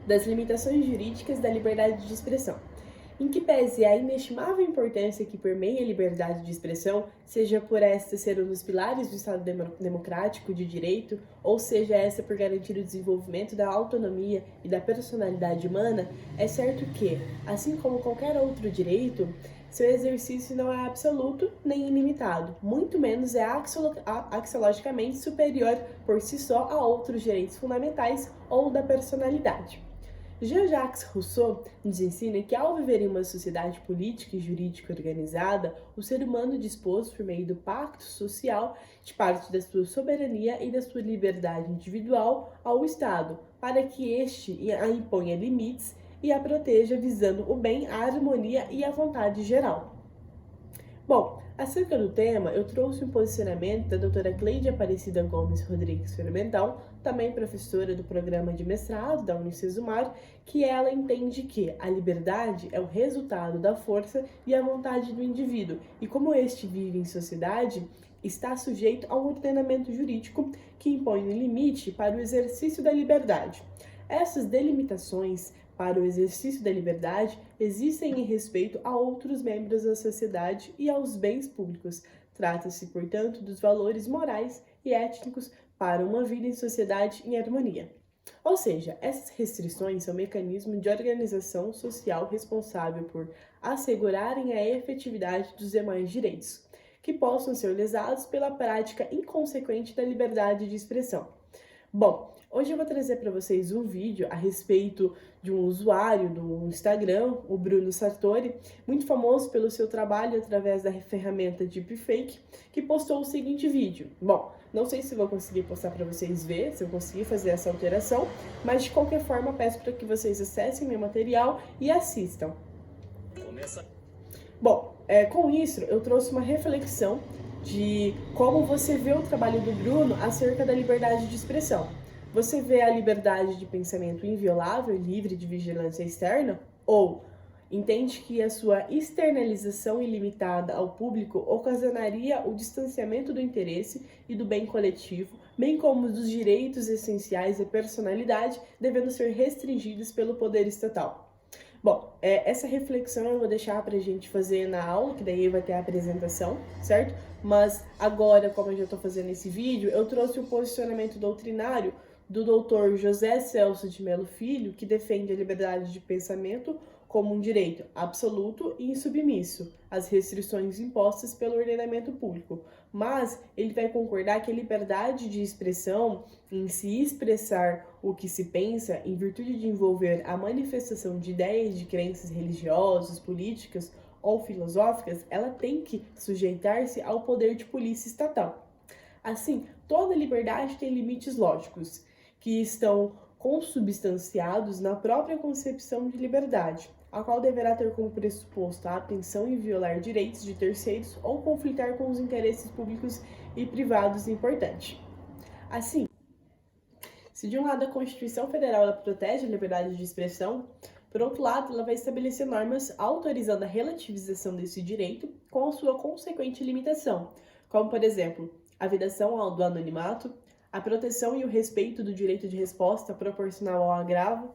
das limitações jurídicas da liberdade de expressão. Em que pese a inestimável importância que permeia a liberdade de expressão, seja por esta ser um dos pilares do Estado democrático de direito, ou seja essa por garantir o desenvolvimento da autonomia e da personalidade humana, é certo que, assim como qualquer outro direito, seu exercício não é absoluto nem ilimitado, muito menos é axiologicamente superior por si só a outros direitos fundamentais ou da personalidade. Jean-Jacques Rousseau nos ensina que, ao viver em uma sociedade política e jurídica organizada, o ser humano dispôs, por meio do pacto social, de parte da sua soberania e da sua liberdade individual ao Estado, para que este a imponha limites e a proteja visando o bem, a harmonia e a vontade geral. Bom, acerca do tema, eu trouxe um posicionamento da doutora Cleide Aparecida Gomes Rodrigues Fermental, também professora do programa de mestrado da Unicesumar, que ela entende que a liberdade é o resultado da força e a vontade do indivíduo, e como este vive em sociedade, está sujeito a um ordenamento jurídico que impõe um limite para o exercício da liberdade. Essas delimitações para o exercício da liberdade existem em respeito a outros membros da sociedade e aos bens públicos. Trata-se, portanto, dos valores morais e étnicos para uma vida em sociedade em harmonia. Ou seja, essas restrições são mecanismos de organização social responsável por assegurarem a efetividade dos demais direitos, que possam ser lesados pela prática inconsequente da liberdade de expressão. Bom, hoje eu vou trazer para vocês um vídeo a respeito de um usuário do Instagram, o Bruno Sartori, muito famoso pelo seu trabalho através da ferramenta Deepfake, que postou o seguinte vídeo. Bom, não sei se vou conseguir postar para vocês verem, se eu conseguir fazer essa alteração, mas de qualquer forma peço para que vocês acessem meu material e assistam. Bom, com isso eu trouxe uma reflexão de como você vê o trabalho do Bruno acerca da liberdade de expressão. Você vê a liberdade de pensamento inviolável e livre de vigilância externa? Ou entende que a sua externalização ilimitada ao público ocasionaria o distanciamento do interesse e do bem coletivo, bem como dos direitos essenciais e personalidade, devendo ser restringidos pelo poder estatal? Bom, essa reflexão eu vou deixar pra gente fazer na aula, que daí vai ter a apresentação, certo? Mas agora, como eu já estou fazendo esse vídeo, eu trouxe o posicionamento doutrinário do Dr. José Celso de Melo Filho, que defende a liberdade de pensamento como um direito absoluto e insubmisso às restrições impostas pelo ordenamento público. Mas ele vai concordar que a liberdade de expressão, em se expressar o que se pensa, em virtude de envolver a manifestação de ideias de crenças religiosas, políticas ou filosóficas, ela tem que sujeitar-se ao poder de polícia estatal. Assim, toda liberdade tem limites lógicos, que estão consubstanciados na própria concepção de liberdade, a qual deverá ter como pressuposto a atenção em violar direitos de terceiros ou conflitar com os interesses públicos e privados importantes. Assim, se de um lado a Constituição Federal ela protege a liberdade de expressão, por outro lado, ela vai estabelecer normas autorizando a relativização desse direito com a sua consequente limitação, como, por exemplo, a vedação do anonimato, a proteção e o respeito do direito de resposta proporcional ao agravo,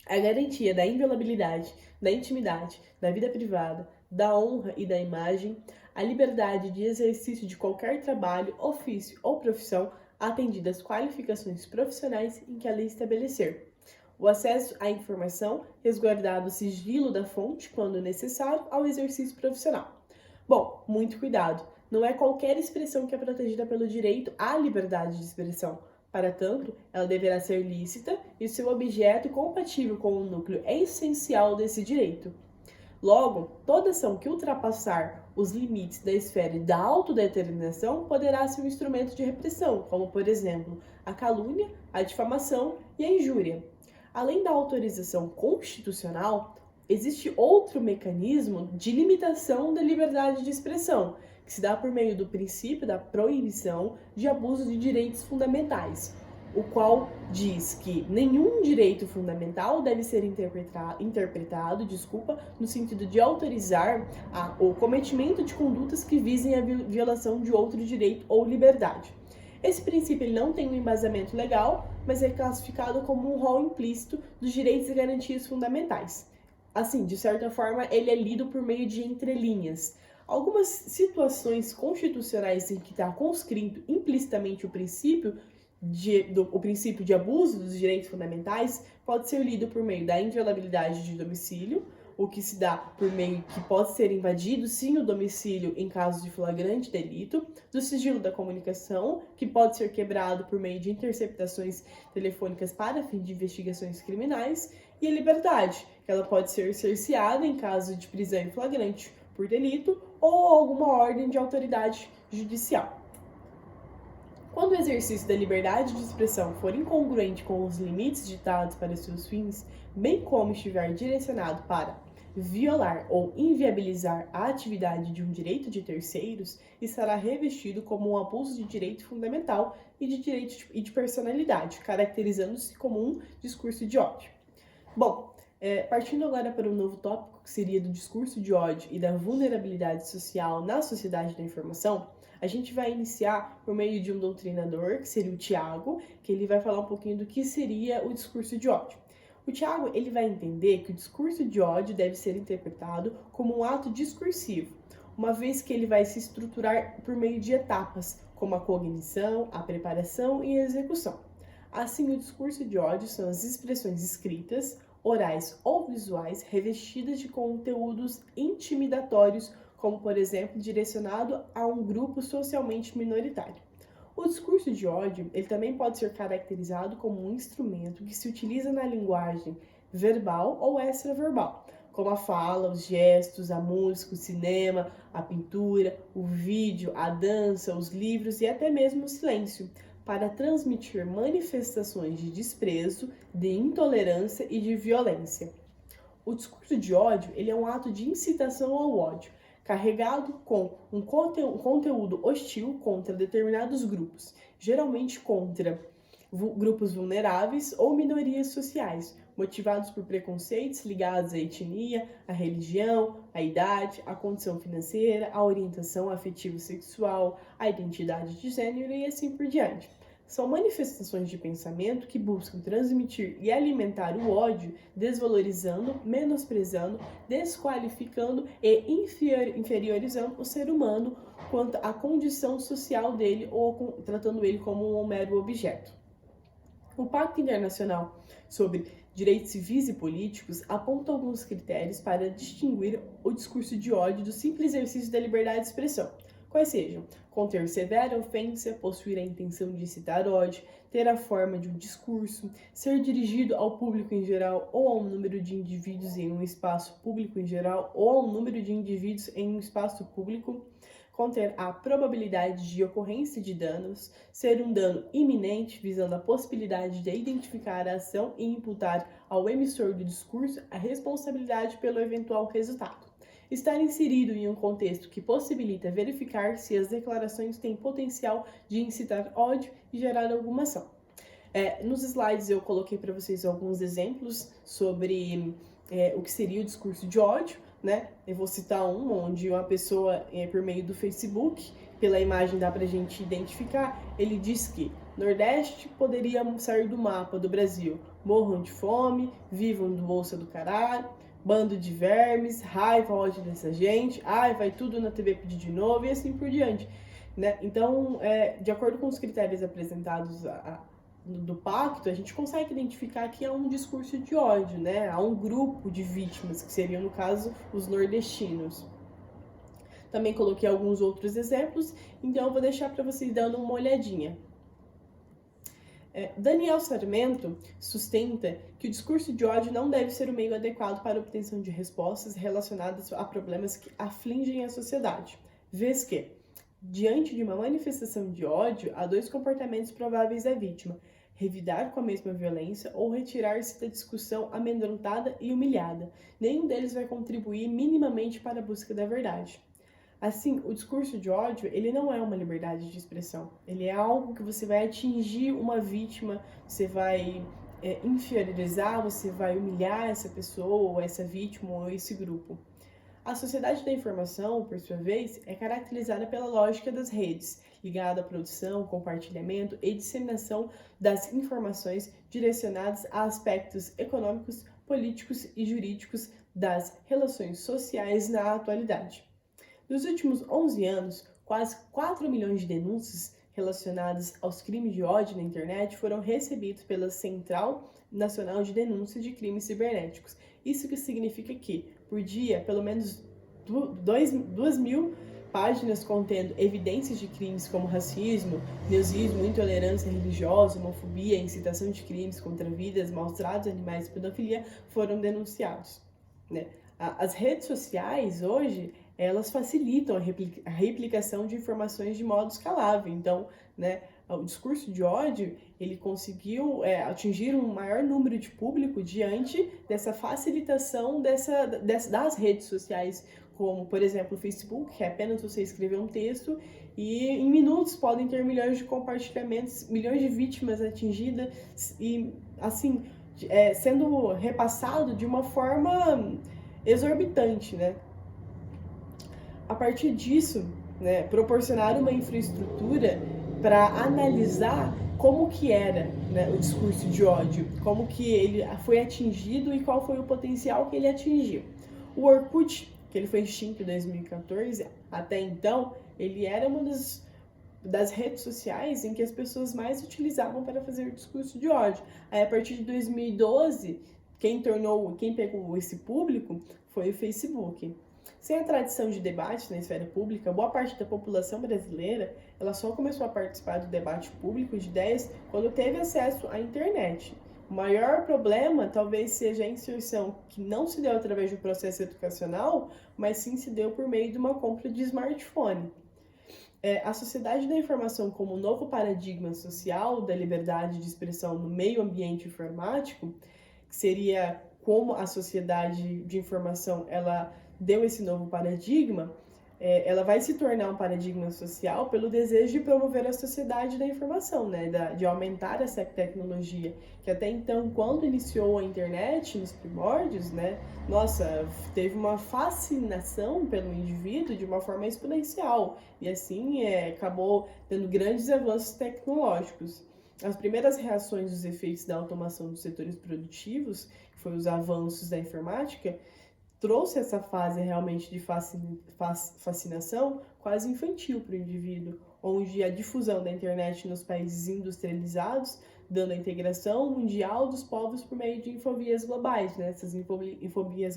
a garantia da inviolabilidade, da intimidade, da vida privada, da honra e da imagem, a liberdade de exercício de qualquer trabalho, ofício ou profissão, atendidas as qualificações profissionais em que a lei estabelecer. O acesso à informação, resguardado o sigilo da fonte, quando necessário, ao exercício profissional. Bom, muito cuidado! Não é qualquer expressão que é protegida pelo direito à liberdade de expressão. Para tanto, ela deverá ser lícita e seu objeto compatível com o núcleo essencial desse direito. Logo, toda ação que ultrapassar os limites da esfera da autodeterminação poderá ser um instrumento de repressão, como, por exemplo, a calúnia, a difamação e a injúria. Além da autorização constitucional, existe outro mecanismo de limitação da liberdade de expressão, que se dá por meio do princípio da proibição de abuso de direitos fundamentais, o qual diz que nenhum direito fundamental deve ser interpretado, no sentido de autorizar o cometimento de condutas que visem a violação de outro direito ou liberdade. Esse princípio ele não tem um embasamento legal, mas é classificado como um rol implícito dos direitos e garantias fundamentais. Assim, de certa forma, ele é lido por meio de entrelinhas. Algumas situações constitucionais em que está conscrito implicitamente o princípio de abuso dos direitos fundamentais pode ser lido por meio da inviolabilidade de domicílio, o que se dá por meio que pode ser invadido sim o domicílio em caso de flagrante delito, do sigilo da comunicação, que pode ser quebrado por meio de interceptações telefônicas para fim de investigações criminais, e a liberdade, que ela pode ser cerceada em caso de prisão em flagrante por delito ou alguma ordem de autoridade judicial. Quando o exercício da liberdade de expressão for incongruente com os limites ditados para seus fins, bem como estiver direcionado para violar ou inviabilizar a atividade de um direito de terceiros, estará revestido como um abuso de direito fundamental e de direito e de personalidade, caracterizando-se como um discurso de ódio. Bom, partindo agora para um novo tópico, que seria do discurso de ódio e da vulnerabilidade social na sociedade da informação, a gente vai iniciar por meio de um doutrinador, que seria o Tiago, que ele vai falar um pouquinho do que seria o discurso de ódio. O Tiago, ele vai entender que o discurso de ódio deve ser interpretado como um ato discursivo, uma vez que ele vai se estruturar por meio de etapas, como a cognição, a preparação e a execução. Assim, o discurso de ódio são as expressões escritas, orais ou visuais revestidas de conteúdos intimidatórios, como, por exemplo, direcionado a um grupo socialmente minoritário. O discurso de ódio, ele também pode ser caracterizado como um instrumento que se utiliza na linguagem verbal ou extraverbal, como a fala, os gestos, a música, o cinema, a pintura, o vídeo, a dança, os livros e até mesmo o silêncio, para transmitir manifestações de desprezo, de intolerância e de violência. O discurso de ódio, ele é um ato de incitação ao ódio, carregado com um conteúdo hostil contra determinados grupos, geralmente contra grupos vulneráveis ou minorias sociais, motivados por preconceitos ligados à etnia, à religião, à idade, à condição financeira, à orientação afetivo-sexual, à identidade de gênero e assim por diante. São manifestações de pensamento que buscam transmitir e alimentar o ódio, desvalorizando, menosprezando, desqualificando e inferiorizando o ser humano quanto à condição social dele ou tratando ele como um mero objeto. O Pacto Internacional sobre Direitos Civis e Políticos aponta alguns critérios para distinguir o discurso de ódio do simples exercício da liberdade de expressão. Quais sejam: conter severa ofensa, possuir a intenção de incitar ódio, ter a forma de um discurso, ser dirigido ao público em geral ou a um número de indivíduos em um espaço público em geral ou a um número de indivíduos em um espaço público, conter a probabilidade de ocorrência de danos, ser um dano iminente, visando a possibilidade de identificar a ação e imputar ao emissor do discurso a responsabilidade pelo eventual resultado. Estar inserido em um contexto que possibilita verificar se as declarações têm potencial de incitar ódio e gerar alguma ação. Nos slides eu coloquei para vocês alguns exemplos sobre o que seria o discurso de ódio, né? Eu vou citar um onde uma pessoa, por meio do Facebook, pela imagem dá pra gente identificar, ele diz que Nordeste poderia sair do mapa do Brasil, morram de fome, vivam do bolsa do caralho, bando de vermes, raiva, ódio dessa gente, ai, vai tudo na TV pedir de novo e assim por diante, né? Então, de acordo com os critérios apresentados do pacto, a gente consegue identificar que é um discurso de ódio, né? Há um grupo de vítimas, que seriam, no caso, os nordestinos. Também coloquei alguns outros exemplos, então eu vou deixar para vocês dando uma olhadinha. Daniel Sarmento sustenta que o discurso de ódio não deve ser o meio adequado para a obtenção de respostas relacionadas a problemas que afligem a sociedade, vez que, diante de uma manifestação de ódio, há dois comportamentos prováveis da vítima: revidar com a mesma violência ou retirar-se da discussão amedrontada e humilhada. Nenhum deles vai contribuir minimamente para a busca da verdade. Assim, o discurso de ódio, ele não é uma liberdade de expressão. Ele é algo que você vai atingir uma vítima, você vai inferiorizar, você vai humilhar essa pessoa, ou essa vítima, ou esse grupo. A sociedade da informação, por sua vez, é caracterizada pela lógica das redes, ligada à produção, compartilhamento e disseminação das informações direcionadas a aspectos econômicos, políticos e jurídicos das relações sociais na atualidade. Nos últimos 11 anos, quase 4 milhões de denúncias relacionadas aos crimes de ódio na internet foram recebidos pela Central Nacional de Denúncia de Crimes Cibernéticos. Isso que significa que, por dia, pelo menos 2.000 páginas contendo evidências de crimes como racismo, nazismo, intolerância religiosa, homofobia, incitação de crimes contra vidas, maus tratos animais e pedofilia foram denunciados, né? As redes sociais, hoje, elas facilitam a replicação de informações de modo escalável. Então, né, o discurso de ódio, ele conseguiu atingir um maior número de público diante dessa facilitação das redes sociais, como, por exemplo, o Facebook, que é apenas você escrever um texto e em minutos podem ter milhões de compartilhamentos, milhões de vítimas atingidas e, assim, sendo repassado de uma forma exorbitante, né? A partir disso, né, proporcionar uma infraestrutura para analisar como que era, né, o discurso de ódio, como que ele foi atingido e qual foi o potencial que ele atingiu. O Orkut, que ele foi extinto em 2014, até então, ele era uma das redes sociais em que as pessoas mais utilizavam para fazer o discurso de ódio. Aí, a partir de 2012, quem pegou esse público foi o Facebook. Sem a tradição de debate na esfera pública, boa parte da população brasileira ela só começou a participar do debate público de ideias quando teve acesso à internet. O maior problema talvez seja a inserção que não se deu através do processo educacional, mas sim se deu por meio de uma compra de smartphone. A sociedade da informação como um novo paradigma social da liberdade de expressão no meio ambiente informático, que seria como a sociedade de informação ela deu esse novo paradigma, ela vai se tornar um paradigma social pelo desejo de promover a sociedade da informação, né? De aumentar essa tecnologia, que até então, quando iniciou a internet, nos primórdios, né? Nossa, teve uma fascinação pelo indivíduo de uma forma exponencial, e assim acabou tendo grandes avanços tecnológicos. As primeiras reações dos efeitos da automação dos setores produtivos, que foi os avanços da informática, trouxe essa fase realmente de fascinação quase infantil para o indivíduo, onde a difusão da internet nos países industrializados, dando a integração mundial dos povos por meio de infovias globais, né? Essas infovias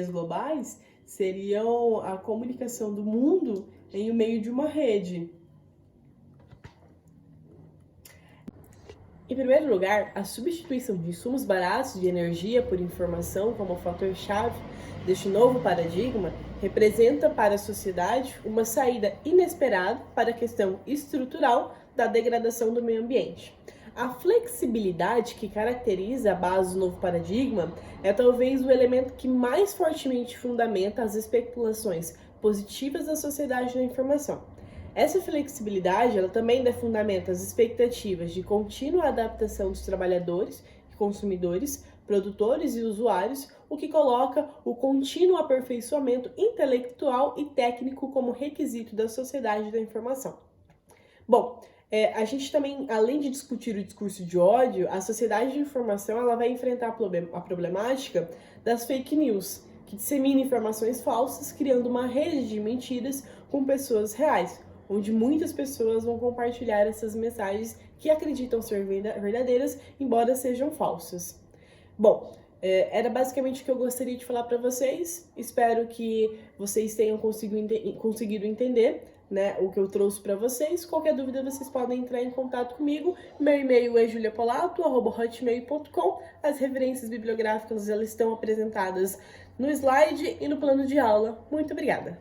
globais seriam a comunicação do mundo em meio de uma rede. Em primeiro lugar, a substituição de insumos baratos de energia por informação como fator-chave deste novo paradigma representa para a sociedade uma saída inesperada para a questão estrutural da degradação do meio ambiente. A flexibilidade que caracteriza a base do novo paradigma é talvez o elemento que mais fortemente fundamenta as especulações positivas da sociedade da informação. Essa flexibilidade ela também dá fundamento às expectativas de contínua adaptação dos trabalhadores, consumidores, produtores e usuários, o que coloca o contínuo aperfeiçoamento intelectual e técnico como requisito da sociedade da informação. Bom, a gente também, além de discutir o discurso de ódio, a sociedade de informação ela vai enfrentar a problemática das fake news, que dissemina informações falsas, criando uma rede de mentiras com pessoas reais, onde muitas pessoas vão compartilhar essas mensagens que acreditam ser verdadeiras, embora sejam falsas. Bom, era basicamente o que eu gostaria de falar para vocês. Espero que vocês tenham conseguido entender, né, o que eu trouxe para vocês. Qualquer dúvida, vocês podem entrar em contato comigo. Meu e-mail é juliapolato@hotmail.com. As referências bibliográficas elas estão apresentadas no slide e no plano de aula. Muito obrigada!